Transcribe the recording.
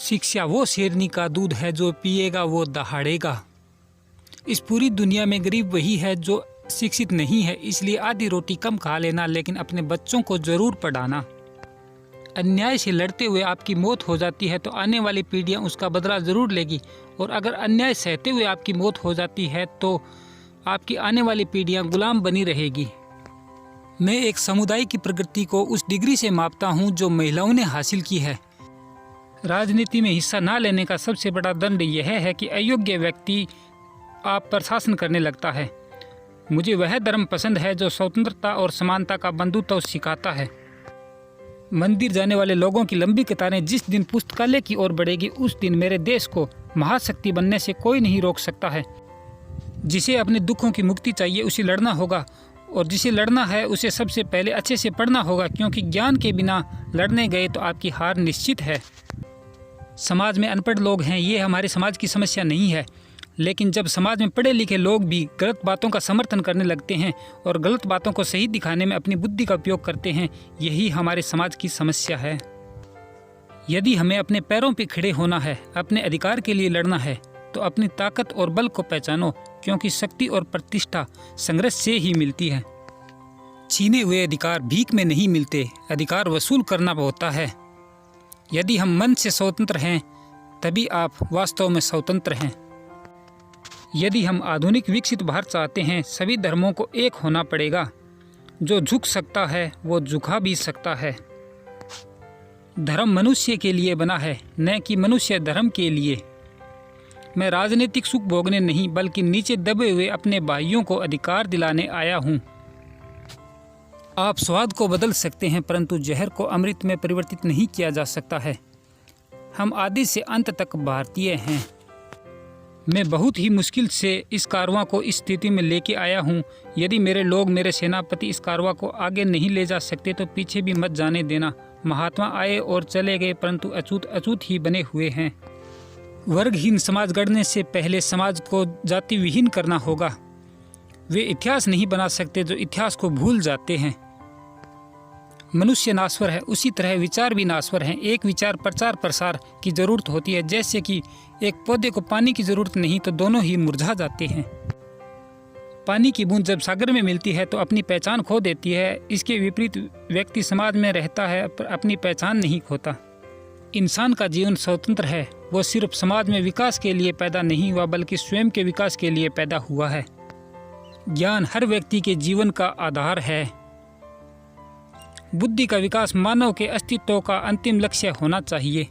शिक्षा वो शेरनी का दूध है, जो पिएगा वो दहाड़ेगा। इस पूरी दुनिया में गरीब वही है जो शिक्षित नहीं है, इसलिए आधी रोटी कम खा लेना, लेकिन अपने बच्चों को जरूर पढ़ाना। अन्याय से लड़ते हुए आपकी मौत हो जाती है तो आने वाली पीढ़ियां उसका बदला जरूर लेगी, और अगर अन्याय सहते हुए आपकी मौत हो जाती है तो आपकी आने वाली पीढ़ियां गुलाम बनी रहेगी। मैं एक समुदाय की प्रगति को उस डिग्री से मापता हूं जो महिलाओं ने हासिल की है। राजनीति में हिस्सा न लेने का सबसे बड़ा दंड यह है कि अयोग्य व्यक्ति आप पर शासन करने लगता है। मुझे वह धर्म पसंद है जो स्वतंत्रता और समानता का बंधुत्व सिखाता है। मंदिर जाने वाले लोगों की लंबी कतारें जिस दिन पुस्तकालय की ओर बढ़ेगी, उस दिन मेरे देश को महाशक्ति बनने से कोई नहीं रोक सकता है। जिसे अपने दुखों की मुक्ति चाहिए उसे लड़ना होगा, और जिसे लड़ना है उसे सबसे पहले अच्छे से पढ़ना होगा, क्योंकि ज्ञान के बिना लड़ने गए तो आपकी हार निश्चित है। समाज में अनपढ़ लोग हैं, ये हमारे समाज की समस्या नहीं है, लेकिन जब समाज में पढ़े लिखे लोग भी गलत बातों का समर्थन करने लगते हैं और गलत बातों को सही दिखाने में अपनी बुद्धि का उपयोग करते हैं, यही हमारे समाज की समस्या है। यदि हमें अपने पैरों पर खड़े होना है, अपने अधिकार के लिए लड़ना है, तो अपनी ताकत और बल को पहचानो, क्योंकि शक्ति और प्रतिष्ठा संघर्ष से ही मिलती है। छीने हुए अधिकार भीख में नहीं मिलते, अधिकार वसूल करना होता है। यदि हम मन से स्वतंत्र हैं, तभी आप वास्तव में स्वतंत्र हैं। यदि हम आधुनिक विकसित भारत चाहते हैं, सभी धर्मों को एक होना पड़ेगा। जो झुक सकता है वो झुका भी सकता है। धर्म मनुष्य के लिए बना है, न कि मनुष्य धर्म के लिए। मैं राजनीतिक सुख भोगने नहीं, बल्कि नीचे दबे हुए अपने भाइयों को अधिकार दिलाने आया हूँ। आप स्वाद को बदल सकते हैं, परंतु जहर को अमृत में परिवर्तित नहीं किया जा सकता है। हम आदि से अंत तक भारतीय हैं। मैं बहुत ही मुश्किल से इस कारवां को इस स्थिति में लेके आया हूँ। यदि मेरे लोग, मेरे सेनापति इस कारवां को आगे नहीं ले जा सकते तो पीछे भी मत जाने देना। महात्मा आए और चले गए, परंतु अछूत अछूत ही बने हुए हैं। वर्गहीन समाज गढ़ने से पहले समाज को जाति विहीन करना होगा। वे इतिहास नहीं बना सकते जो इतिहास को भूल जाते हैं। मनुष्य नाश्वर है, उसी तरह विचार भी नाश्वर हैं। एक विचार प्रचार प्रसार की जरूरत होती है, जैसे कि एक पौधे को पानी की जरूरत नहीं तो दोनों ही मुरझा जाते हैं। पानी की बूंद जब सागर में मिलती है तो अपनी पहचान खो देती है। इसके विपरीत व्यक्ति समाज में रहता है पर अपनी पहचान नहीं खोता। इंसान का जीवन स्वतंत्र है। वो सिर्फ समाज में विकास के लिए पैदा नहीं हुआ, बल्कि स्वयं के विकास के लिए पैदा हुआ है। ज्ञान हर व्यक्ति के जीवन का आधार है। बुद्धि का विकास मानव के अस्तित्व का अंतिम लक्ष्य होना चाहिए।